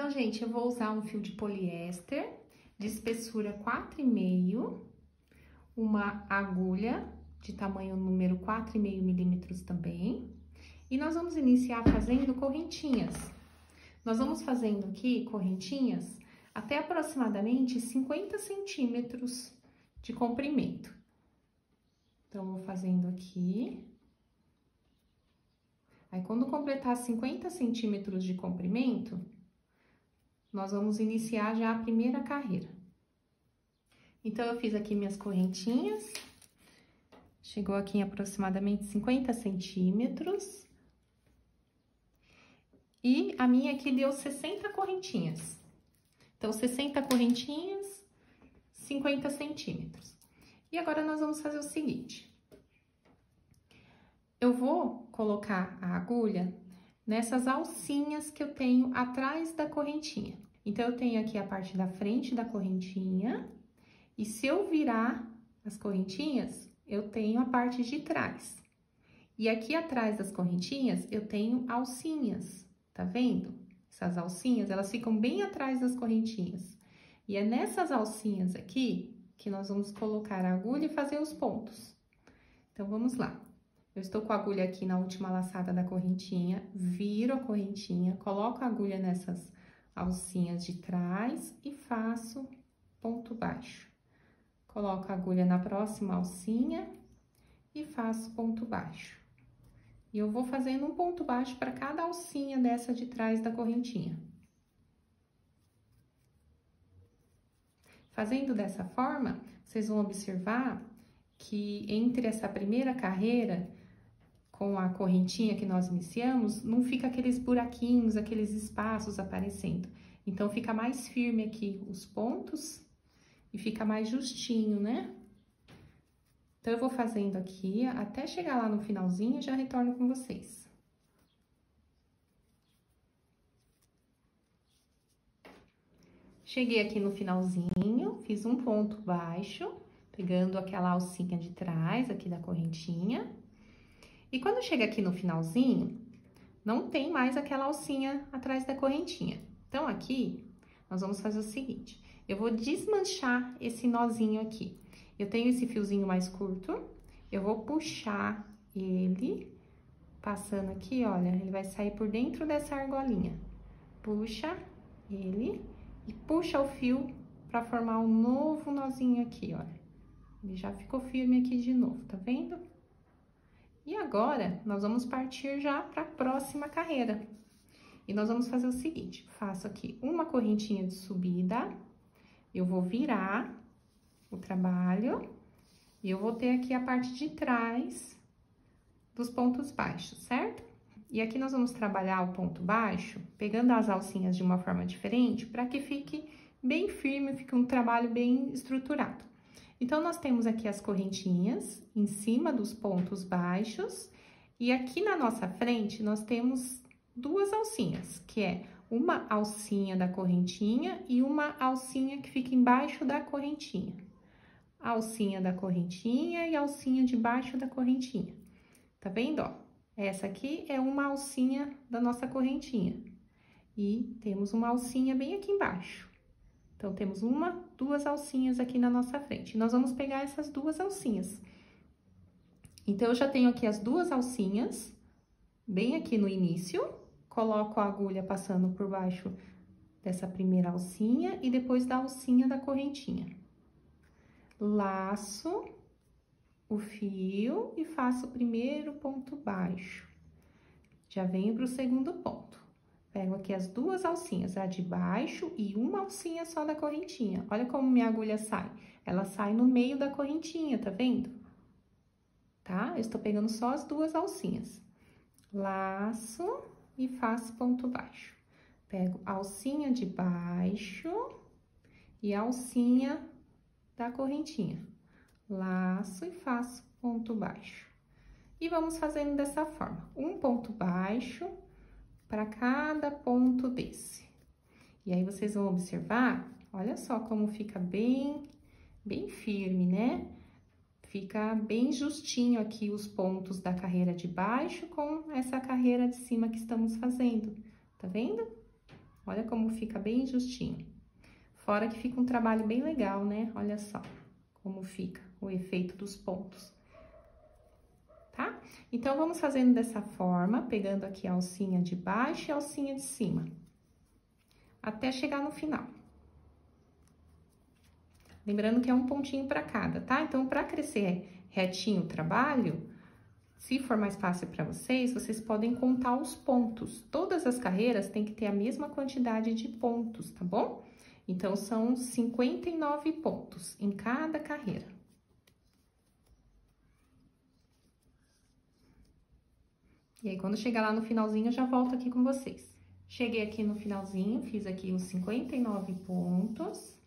Então, gente, eu vou usar um fio de poliéster de espessura 4,5, uma agulha de tamanho número 4,5 milímetros também. E nós vamos iniciar fazendo correntinhas. Nós vamos fazendo aqui correntinhas até aproximadamente 50 centímetros de comprimento. Então, vou fazendo aqui. Aí, quando completar 50 centímetros de comprimento, nós vamos iniciar já a primeira carreira. Então, eu fiz aqui minhas correntinhas. Chegou aqui em aproximadamente 50 centímetros. E a minha aqui deu 60 correntinhas. Então, 60 correntinhas, 50 centímetros. E agora, nós vamos fazer o seguinte. Eu vou colocar a agulha nessas alcinhas que eu tenho atrás da correntinha. Então, eu tenho aqui a parte da frente da correntinha. E se eu virar as correntinhas, eu tenho a parte de trás. E aqui atrás das correntinhas, eu tenho alcinhas. Tá vendo? Essas alcinhas, elas ficam bem atrás das correntinhas. E é nessas alcinhas aqui que nós vamos colocar a agulha e fazer os pontos. Então, vamos lá. Eu estou com a agulha aqui na última laçada da correntinha, viro a correntinha, coloco a agulha nessas alcinhas de trás e faço ponto baixo. Coloco a agulha na próxima alcinha e faço ponto baixo. E eu vou fazendo um ponto baixo para cada alcinha dessa de trás da correntinha. Fazendo dessa forma, vocês vão observar que entre essa primeira carreira, com a correntinha que nós iniciamos, não fica aqueles buraquinhos, aqueles espaços aparecendo. Então, fica mais firme aqui os pontos e fica mais justinho, né? Então, eu vou fazendo aqui até chegar lá no finalzinho e já retorno com vocês. Cheguei aqui no finalzinho, fiz um ponto baixo, pegando aquela alcinha de trás aqui da correntinha. E quando chega aqui no finalzinho, não tem mais aquela alcinha atrás da correntinha. Então, aqui, nós vamos fazer o seguinte. Eu vou desmanchar esse nozinho aqui. Eu tenho esse fiozinho mais curto, eu vou puxar ele, passando aqui, olha, ele vai sair por dentro dessa argolinha. Puxa ele e puxa o fio pra formar um novo nozinho aqui, olha. Ele já ficou firme aqui de novo, tá vendo? E agora, nós vamos partir já para a próxima carreira. E nós vamos fazer o seguinte, faço aqui uma correntinha de subida, eu vou virar o trabalho, e eu vou ter aqui a parte de trás dos pontos baixos, certo? E aqui nós vamos trabalhar o ponto baixo, pegando as alcinhas de uma forma diferente, para que fique bem firme, fique um trabalho bem estruturado. Então, nós temos aqui as correntinhas em cima dos pontos baixos, e aqui na nossa frente, nós temos duas alcinhas, que é uma alcinha da correntinha e uma alcinha que fica embaixo da correntinha. A alcinha da correntinha e a alcinha debaixo da correntinha. Tá vendo, ó? Essa aqui é uma alcinha da nossa correntinha. E temos uma alcinha bem aqui embaixo. Então, temos duas alcinhas aqui na nossa frente. Nós vamos pegar essas duas alcinhas. Então, eu já tenho aqui as duas alcinhas, bem aqui no início. Coloco a agulha passando por baixo dessa primeira alcinha e depois da alcinha da correntinha. Laço o fio e faço o primeiro ponto baixo. Já venho para o segundo ponto. Pego aqui as duas alcinhas, a de baixo e uma alcinha só da correntinha. Olha como minha agulha sai. Ela sai no meio da correntinha, tá vendo? Tá? Eu estou pegando só as duas alcinhas. Laço e faço ponto baixo. Pego a alcinha de baixo e a alcinha da correntinha. Laço e faço ponto baixo. E vamos fazendo dessa forma. Um ponto baixo para cada ponto desse. E aí, vocês vão observar, olha só como fica bem firme, né? Fica bem justinho aqui os pontos da carreira de baixo com essa carreira de cima que estamos fazendo, tá vendo? Olha como fica bem justinho. Fora que fica um trabalho bem legal, né? Olha só como fica o efeito dos pontos. Tá? Então, vamos fazendo dessa forma, pegando aqui a alcinha de baixo e a alcinha de cima. Até chegar no final. Lembrando que é um pontinho para cada, tá? Então, para crescer retinho o trabalho, se for mais fácil para vocês, vocês podem contar os pontos. Todas as carreiras têm que ter a mesma quantidade de pontos, tá bom? Então, são 59 pontos em cada carreira. E aí, quando chegar lá no finalzinho, eu já volto aqui com vocês. Cheguei aqui no finalzinho, fiz aqui os 59 pontos.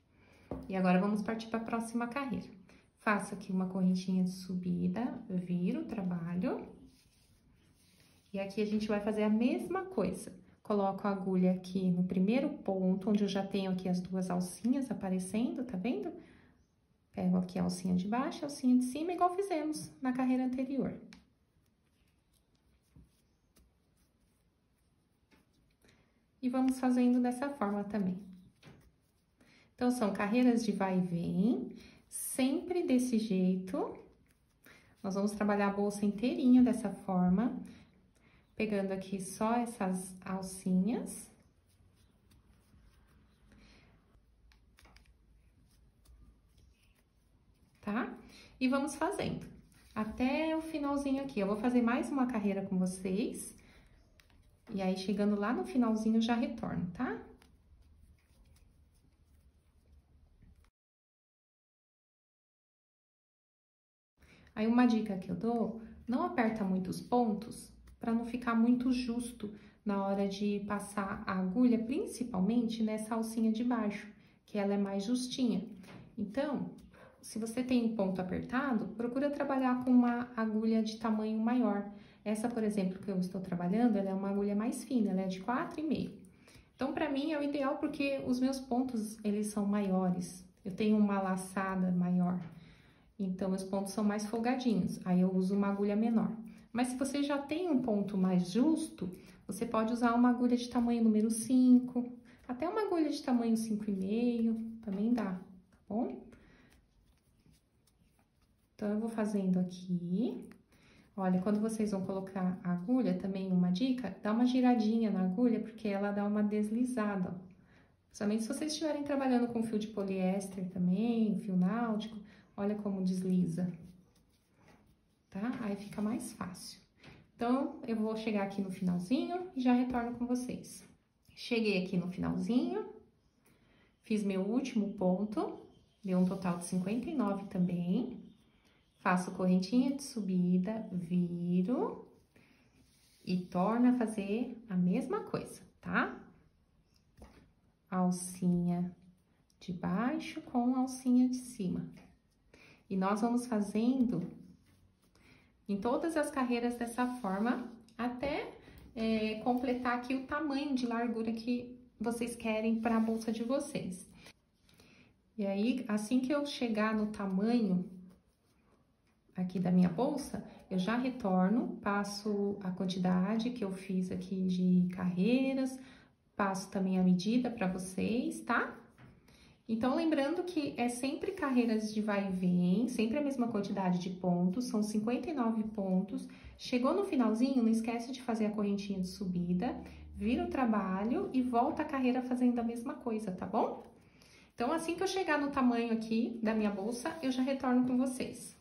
E agora, vamos partir para a próxima carreira. Faço aqui uma correntinha de subida, viro o trabalho. E aqui a gente vai fazer a mesma coisa. Coloco a agulha aqui no primeiro ponto, onde eu já tenho aqui as duas alcinhas aparecendo, tá vendo? Pego aqui a alcinha de baixo, a alcinha de cima, igual fizemos na carreira anterior. E vamos fazendo dessa forma também. Então, são carreiras de vai e vem, sempre desse jeito. Nós vamos trabalhar a bolsa inteirinha dessa forma, pegando aqui só essas alcinhas. Tá? E vamos fazendo até o finalzinho aqui. Eu vou fazer mais uma carreira com vocês. E aí, chegando lá no finalzinho, eu já retorno, tá? Aí, uma dica que eu dou, não aperta muitos pontos, para não ficar muito justo na hora de passar a agulha, principalmente nessa alcinha de baixo, que ela é mais justinha. Então, se você tem um ponto apertado, procura trabalhar com uma agulha de tamanho maior. Essa, por exemplo, que eu estou trabalhando, ela é uma agulha mais fina, ela é de 4,5. Então, para mim, é o ideal porque os meus pontos, eles são maiores. Eu tenho uma laçada maior. Então, meus pontos são mais folgadinhos, aí eu uso uma agulha menor. Mas se você já tem um ponto mais justo, você pode usar uma agulha de tamanho número 5, até uma agulha de tamanho 5,5, também dá, tá bom? Então, eu vou fazendo aqui. Olha, quando vocês vão colocar a agulha, também uma dica, dá uma giradinha na agulha, porque ela dá uma deslizada, ó. Principalmente se vocês estiverem trabalhando com fio de poliéster também, fio náutico, olha como desliza, tá? Aí fica mais fácil. Então, eu vou chegar aqui no finalzinho e já retorno com vocês. Cheguei aqui no finalzinho, fiz meu último ponto, deu um total de 59 também. Faço correntinha de subida, viro e torno a fazer a mesma coisa, tá? Alcinha de baixo com alcinha de cima. E nós vamos fazendo em todas as carreiras dessa forma, até completar aqui o tamanho de largura que vocês querem para a bolsa de vocês. E aí, assim que eu chegar no tamanho aqui da minha bolsa, eu já retorno, passo a quantidade que eu fiz aqui de carreiras, passo também a medida para vocês, tá? Então, lembrando que é sempre carreiras de vai e vem, sempre a mesma quantidade de pontos, são 59 pontos. Chegou no finalzinho, não esquece de fazer a correntinha de subida, vira o trabalho e volta a carreira fazendo a mesma coisa, tá bom? Então, assim que eu chegar no tamanho aqui da minha bolsa, eu já retorno com vocês.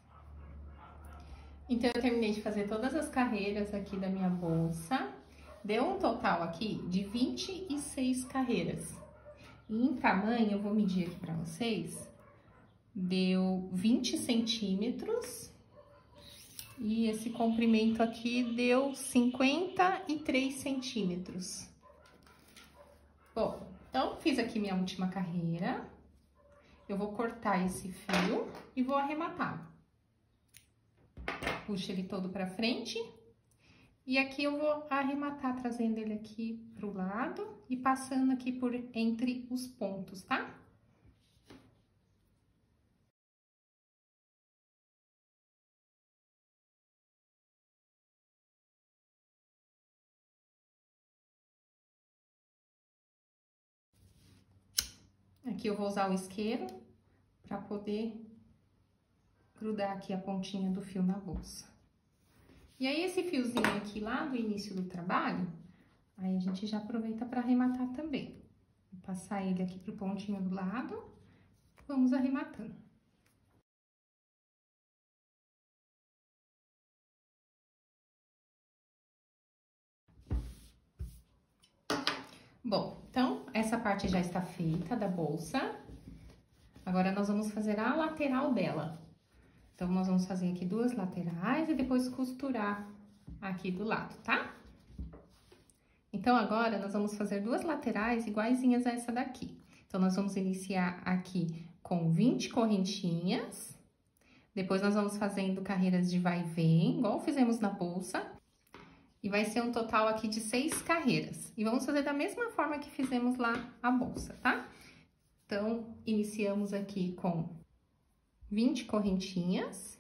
Então, eu terminei de fazer todas as carreiras aqui da minha bolsa. Deu um total aqui de 26 carreiras. E em tamanho, eu vou medir aqui pra vocês, deu 20 centímetros. E esse comprimento aqui deu 53 centímetros. Bom, então, fiz aqui minha última carreira. Eu vou cortar esse fio e vou arrematar. Puxo ele todo pra frente. E aqui eu vou arrematar, trazendo ele aqui pro lado e passando aqui por entre os pontos, tá? Aqui eu vou usar o isqueiro para poder grudar aqui a pontinha do fio na bolsa. E aí, esse fiozinho aqui lá do início do trabalho, aí a gente já aproveita para arrematar também. Vou passar ele aqui pro pontinho do lado, vamos arrematando. Bom, então, essa parte já está feita da bolsa. Agora, nós vamos fazer a lateral dela. Então, nós vamos fazer aqui 2 laterais e depois costurar aqui do lado, tá? Então, agora, nós vamos fazer 2 laterais iguaizinhas a essa daqui. Então, nós vamos iniciar aqui com 20 correntinhas. Depois, nós vamos fazendo carreiras de vai e vem, igual fizemos na bolsa. E vai ser um total aqui de 6 carreiras. E vamos fazer da mesma forma que fizemos lá a bolsa, tá? Então, iniciamos aqui com 20 correntinhas.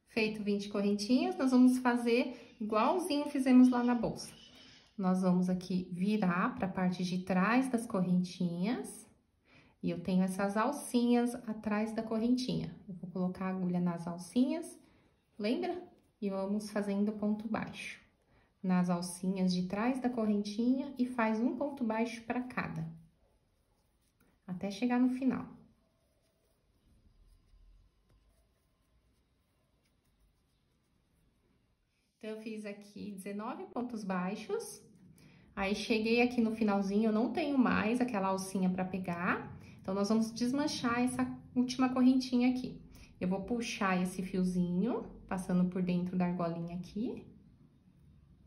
Feito 20 correntinhas, nós vamos fazer igualzinho fizemos lá na bolsa. Nós vamos aqui virar para a parte de trás das correntinhas. E eu tenho essas alcinhas atrás da correntinha. Eu vou colocar a agulha nas alcinhas, lembra? E vamos fazendo ponto baixo nas alcinhas de trás da correntinha e faz um ponto baixo para cada, até chegar no final. Então, eu fiz aqui 19 pontos baixos, aí cheguei aqui no finalzinho, eu não tenho mais aquela alcinha para pegar, então, nós vamos desmanchar essa última correntinha aqui. Eu vou puxar esse fiozinho, passando por dentro da argolinha aqui,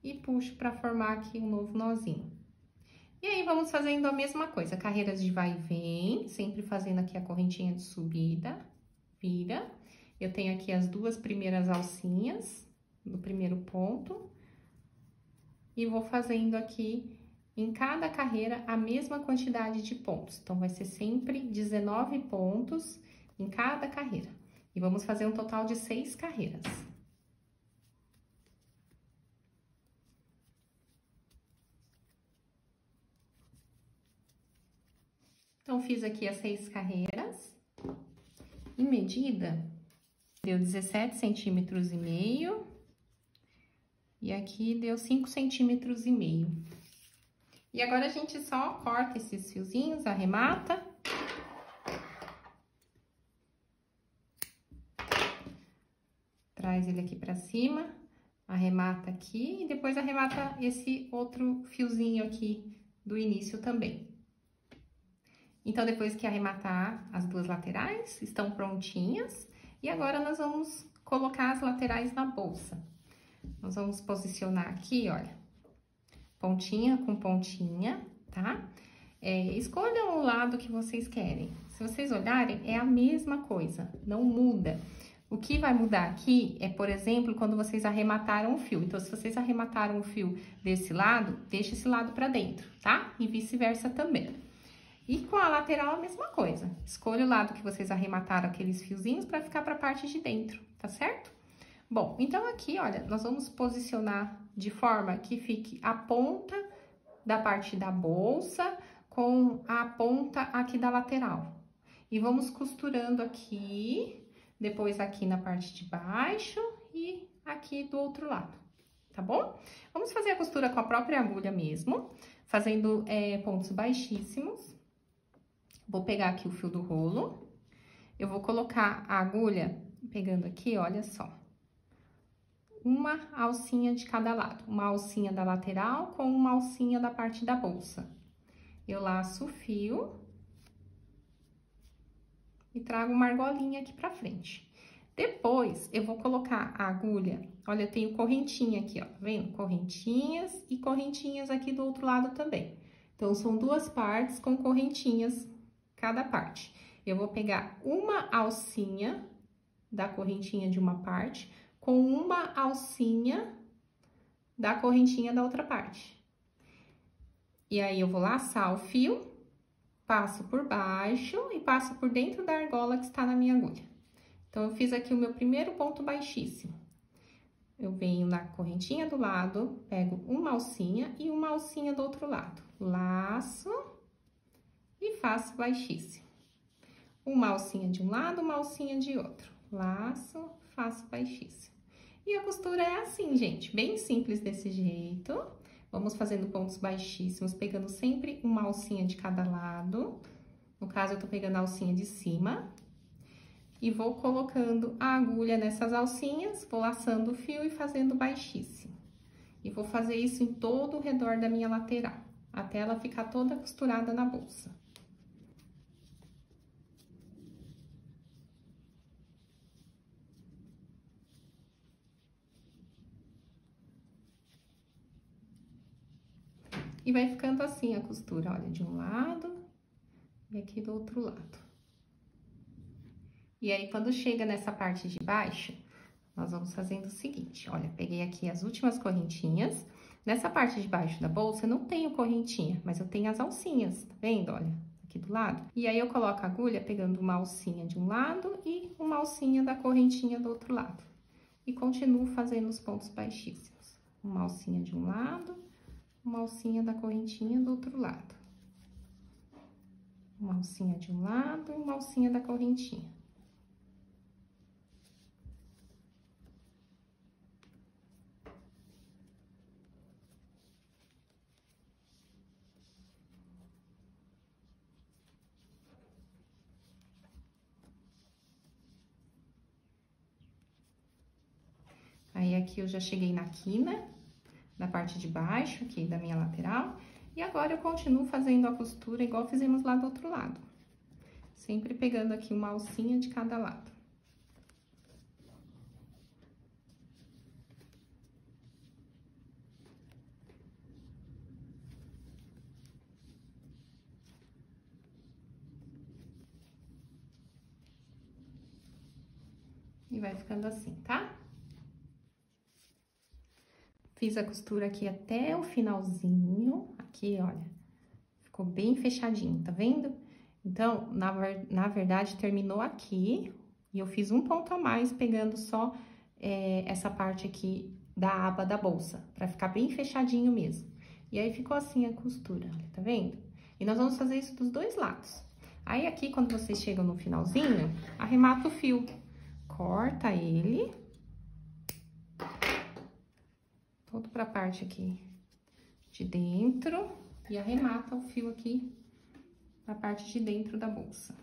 e puxo para formar aqui um novo nozinho. E aí, vamos fazendo a mesma coisa, carreiras de vai e vem, sempre fazendo aqui a correntinha de subida, vira. Eu tenho aqui as 2 primeiras alcinhas do primeiro ponto, e vou fazendo aqui em cada carreira a mesma quantidade de pontos. Então, vai ser sempre 19 pontos em cada carreira. E vamos fazer um total de 6 carreiras. Então, fiz aqui as 6 carreiras. Em medida, deu 17 centímetros e meio. E aqui deu 5 centímetros e meio. E agora, a gente só corta esses fiozinhos, arremata. Traz ele aqui pra cima, arremata aqui e depois arremata esse outro fiozinho aqui do início também. Então, depois que arrematar as 2 laterais, estão prontinhas. E agora, nós vamos colocar as laterais na bolsa. Nós vamos posicionar aqui, olha. Pontinha com pontinha, tá? Escolham o lado que vocês querem. Se vocês olharem, é a mesma coisa, não muda. O que vai mudar aqui é, por exemplo, quando vocês arremataram o fio. Então, se vocês arremataram o fio desse lado, deixa esse lado pra dentro, tá? E vice-versa também. E com a lateral, a mesma coisa. Escolha o lado que vocês arremataram aqueles fiozinhos pra ficar pra parte de dentro, tá certo? Bom, então aqui, olha, nós vamos posicionar de forma que fique a ponta da parte da bolsa com a ponta aqui da lateral. E vamos costurando aqui, depois aqui na parte de baixo e aqui do outro lado, tá bom? Vamos fazer a costura com a própria agulha mesmo, fazendo pontos baixíssimos. Vou pegar aqui o fio do rolo, eu vou colocar a agulha, pegando aqui, olha só. Uma alcinha de cada lado, uma alcinha da lateral com uma alcinha da parte da bolsa. Eu laço o fio e trago uma argolinha aqui pra frente. Depois, eu vou colocar a agulha, olha, eu tenho correntinha aqui, ó, tá vendo? Correntinhas e correntinhas aqui do outro lado também. Então, são 2 partes com correntinhas cada parte. Eu vou pegar uma alcinha da correntinha de uma parte com uma alcinha da correntinha da outra parte. E aí, eu vou laçar o fio, passo por baixo e passo por dentro da argola que está na minha agulha. Então, eu fiz aqui o meu primeiro ponto baixíssimo. eu venho na correntinha do lado, pego uma alcinha e uma alcinha do outro lado. Laço e faço baixíssimo. Uma alcinha de um lado, uma alcinha de outro. Laço, faço baixíssimo. E a costura é assim, gente, bem simples desse jeito. Vamos fazendo pontos baixíssimos, pegando sempre uma alcinha de cada lado. No caso, eu tô pegando a alcinha de cima. E vou colocando a agulha nessas alcinhas, vou laçando o fio e fazendo baixíssimo. E vou fazer isso em todo o redor da minha lateral, até ela ficar toda costurada na bolsa. E vai ficando assim a costura, olha, de um lado e aqui do outro lado. E aí, quando chega nessa parte de baixo, nós vamos fazendo o seguinte, olha, peguei aqui as últimas correntinhas. Nessa parte de baixo da bolsa, eu não tenho correntinha, mas eu tenho as alcinhas, tá vendo? Olha, aqui do lado. E aí, eu coloco a agulha pegando uma alcinha de um lado e uma alcinha da correntinha do outro lado. E continuo fazendo os pontos baixíssimos. Uma alcinha de um lado, uma alcinha da correntinha do outro lado. Uma alcinha de um lado e uma alcinha da correntinha. Aí, aqui eu já cheguei na quina, na parte de baixo, aqui da minha lateral. E agora, eu continuo fazendo a costura igual fizemos lá do outro lado. Sempre pegando aqui uma alcinha de cada lado. E vai ficando assim, tá? Fiz a costura aqui até o finalzinho, aqui, olha, ficou bem fechadinho, tá vendo? Então, na verdade, terminou aqui, e eu fiz um ponto a mais, pegando só essa parte aqui da aba da bolsa, pra ficar bem fechadinho mesmo. E aí, ficou assim a costura, olha, tá vendo? E nós vamos fazer isso dos dois lados. Aí, aqui, quando vocês chegam no finalzinho, arremata o fio, corta ele todo pra parte aqui de dentro e arremata o fio aqui na parte de dentro da bolsa.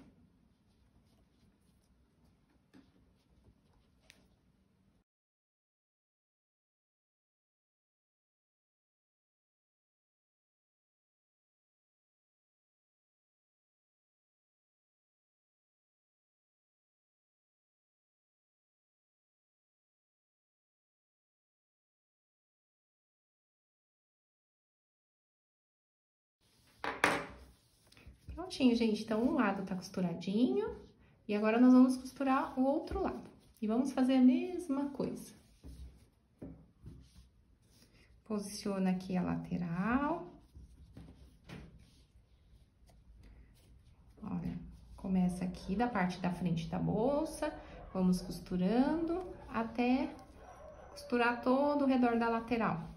Prontinho, gente. Então, um lado tá costuradinho e agora nós vamos costurar o outro lado. E vamos fazer a mesma coisa. Posiciona aqui a lateral. Olha, começa aqui da parte da frente da bolsa, vamos costurando até costurar todo o redor da lateral.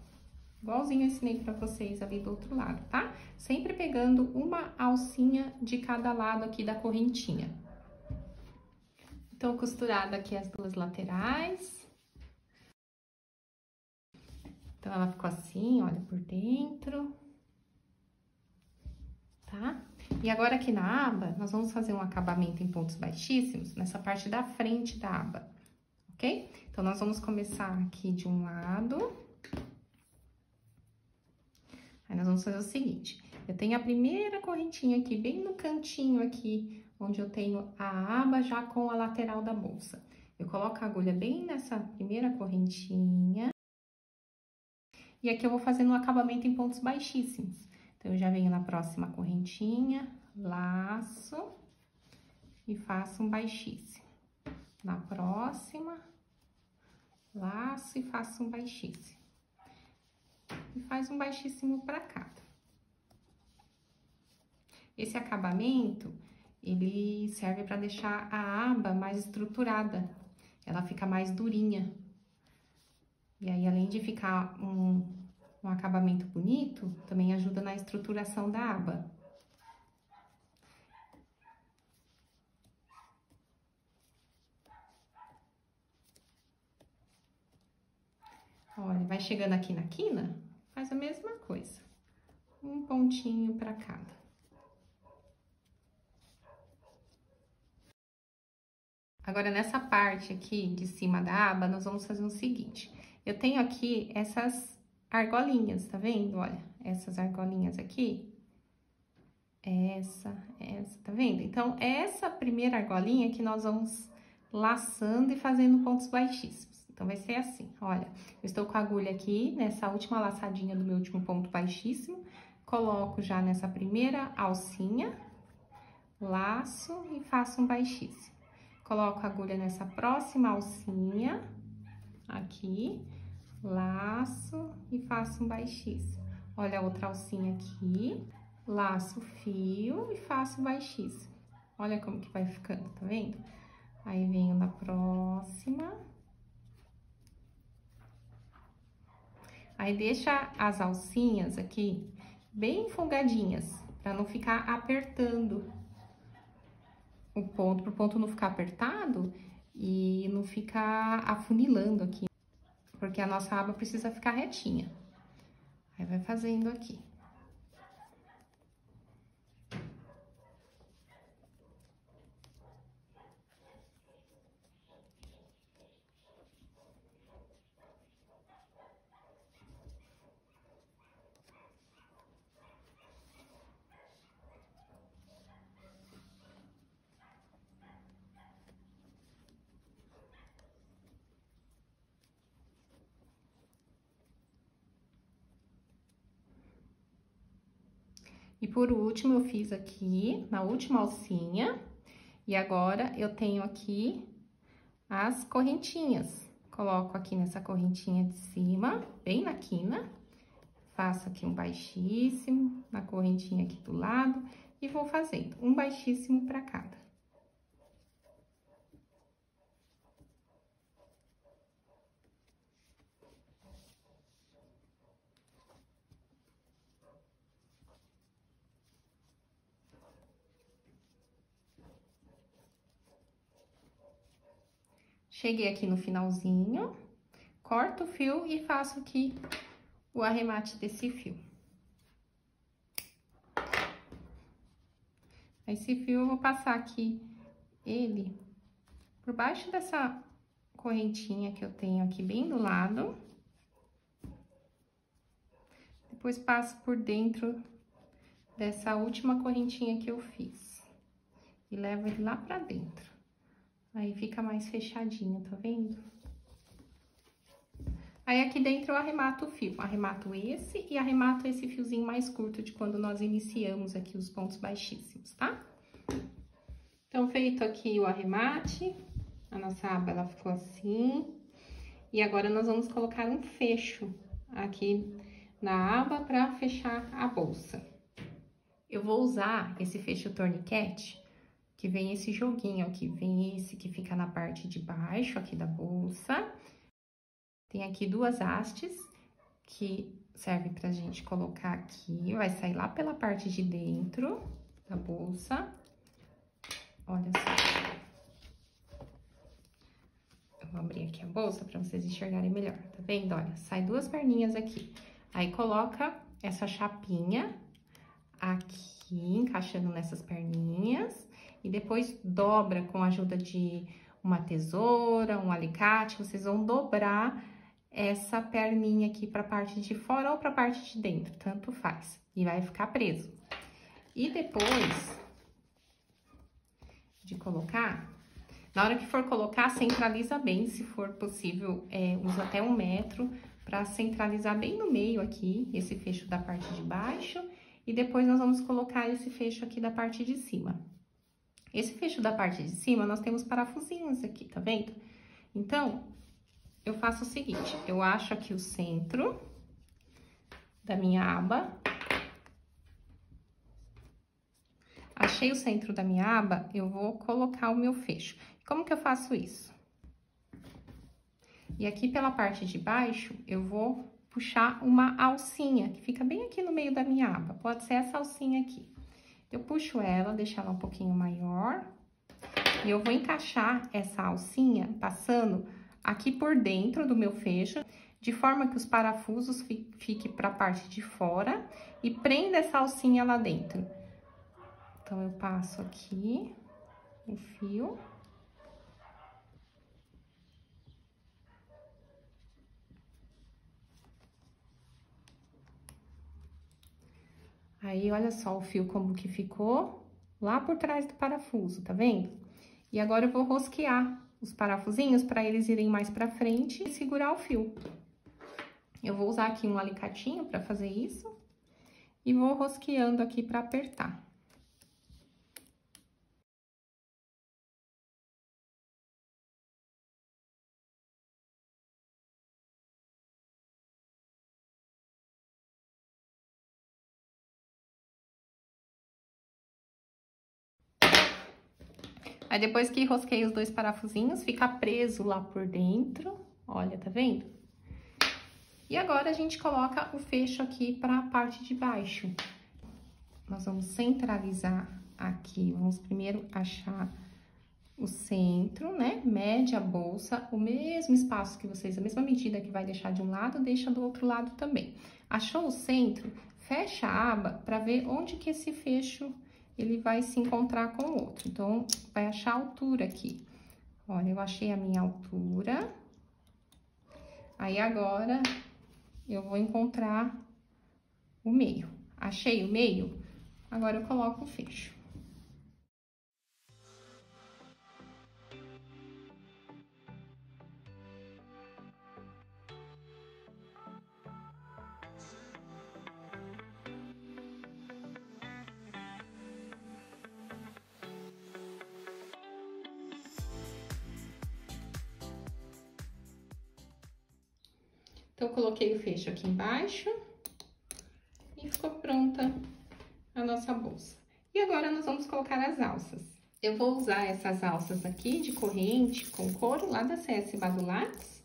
Igualzinho eu ensinei pra vocês ali do outro lado, tá? Sempre pegando uma alcinha de cada lado aqui da correntinha. Então, costurada aqui as duas laterais. Então, ela ficou assim, olha, por dentro. Tá? E agora, aqui na aba, nós vamos fazer um acabamento em pontos baixíssimos nessa parte da frente da aba, ok? Então, nós vamos começar aqui de um lado. Aí, nós vamos fazer o seguinte, eu tenho a primeira correntinha aqui, bem no cantinho aqui, onde eu tenho a aba já com a lateral da bolsa. Eu coloco a agulha bem nessa primeira correntinha. E aqui eu vou fazendo um acabamento em pontos baixíssimos. Então, eu já venho na próxima correntinha, laço e faço um baixíssimo. Na próxima, laço e faço um baixíssimo. E faz um baixíssimo pra cada. Esse acabamento, ele serve pra deixar a aba mais estruturada. Ela fica mais durinha. E aí, além de ficar um acabamento bonito, também ajuda na estruturação da aba. Olha, vai chegando aqui na quina, faz a mesma coisa. Um pontinho para cada. Agora, nessa parte aqui de cima da aba, nós vamos fazer o seguinte. Eu tenho aqui essas argolinhas, tá vendo? Olha, essas argolinhas aqui. Essa, tá vendo? Então, essa primeira argolinha que nós vamos laçando e fazendo pontos baixíssimos. Então, vai ser assim, olha. Eu estou com a agulha aqui, nessa última laçadinha do meu último ponto baixíssimo. Coloco já nessa primeira alcinha, laço e faço um baixíssimo. Coloco a agulha nessa próxima alcinha, aqui, laço e faço um baixíssimo. Olha a outra alcinha aqui, laço o fio e faço baixíssimo. Olha como que vai ficando, tá vendo? Aí, venho na próxima. Aí, deixa as alcinhas aqui bem folgadinhas, pra não ficar apertando o ponto, pro ponto não ficar apertado e não ficar afunilando aqui, porque a nossa aba precisa ficar retinha. Aí, vai fazendo aqui. E por último, eu fiz aqui na última alcinha, e agora eu tenho aqui as correntinhas. Coloco aqui nessa correntinha de cima, bem na quina, faço aqui um baixíssimo, na correntinha aqui do lado, e vou fazendo um baixíssimo para cada. Cheguei aqui no finalzinho, corto o fio e faço aqui o arremate desse fio. Esse fio eu vou passar aqui ele por baixo dessa correntinha que eu tenho aqui bem do lado. Depois passo por dentro dessa última correntinha que eu fiz. E levo ele lá pra dentro. Aí, fica mais fechadinho, tá vendo? Aí, aqui dentro eu arremato o fio. Arremato esse e arremato esse fiozinho mais curto de quando nós iniciamos aqui os pontos baixíssimos, tá? Então, feito aqui o arremate, a nossa aba, ela ficou assim. E agora, nós vamos colocar um fecho aqui na aba pra fechar a bolsa. Eu vou usar esse fecho torniquete, que vem esse joguinho aqui, vem esse que fica na parte de baixo aqui da bolsa. Tem aqui duas hastes, que serve pra gente colocar aqui, vai sair lá pela parte de dentro da bolsa. Olha só. Eu vou abrir aqui a bolsa pra vocês enxergarem melhor, tá vendo? Olha, sai duas perninhas aqui. Aí, coloca essa chapinha aqui, encaixando nessas perninhas. E depois dobra com a ajuda de uma tesoura, um alicate, vocês vão dobrar essa perninha aqui pra parte de fora ou pra parte de dentro, tanto faz. E vai ficar preso. E depois de colocar, na hora que for colocar, centraliza bem, se for possível, usa até 1 metro pra centralizar bem no meio aqui, esse fecho da parte de baixo. E depois nós vamos colocar esse fecho aqui da parte de cima. Esse fecho da parte de cima, nós temos parafusinhos aqui, tá vendo? Então, eu faço o seguinte, eu acho aqui o centro da minha aba. Achei o centro da minha aba, eu vou colocar o meu fecho. Como que eu faço isso? E aqui pela parte de baixo, eu vou puxar uma alcinha, que fica bem aqui no meio da minha aba. Pode ser essa alcinha aqui. Eu puxo ela, deixo ela um pouquinho maior. E eu vou encaixar essa alcinha passando aqui por dentro do meu fecho, de forma que os parafusos fiquem para a parte de fora e prenda essa alcinha lá dentro. Então, eu passo aqui o fio. Aí, olha só o fio como que ficou lá por trás do parafuso, tá vendo? E agora, eu vou rosquear os parafusinhos para eles irem mais pra frente e segurar o fio. Eu vou usar aqui um alicatinho para fazer isso e vou rosqueando aqui para apertar. Aí, depois que rosquei os 2 parafusinhos, fica preso lá por dentro, olha, tá vendo? E agora, a gente coloca o fecho aqui para a parte de baixo. Nós vamos centralizar aqui, vamos primeiro achar o centro, né? Mede a bolsa, o mesmo espaço que vocês, a mesma medida que vai deixar de um lado, deixa do outro lado também. Achou o centro? Fecha a aba para ver onde que esse fecho ele vai se encontrar com o outro. Então, vai achar a altura aqui. Olha, eu achei a minha altura. Aí, agora, eu vou encontrar o meio. Achei o meio? Agora, eu coloco o fecho. Então, eu coloquei o fecho aqui embaixo e ficou pronta a nossa bolsa. E agora, nós vamos colocar as alças. Eu vou usar essas alças aqui de corrente com couro lá da CS Badulax.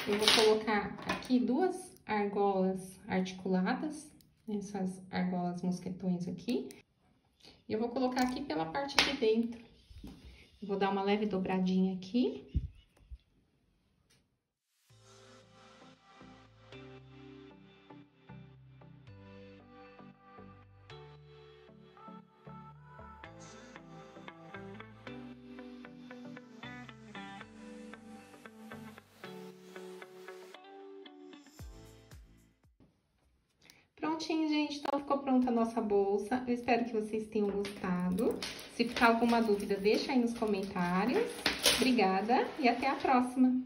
Eu vou colocar aqui 2 argolas articuladas, essas argolas mosquetões aqui. E eu vou colocar aqui pela parte de dentro. Eu vou dar uma leve dobradinha aqui. Prontinho, gente. Então, ficou pronta a nossa bolsa. Eu espero que vocês tenham gostado. Se ficar alguma dúvida, deixa aí nos comentários. Obrigada e até a próxima!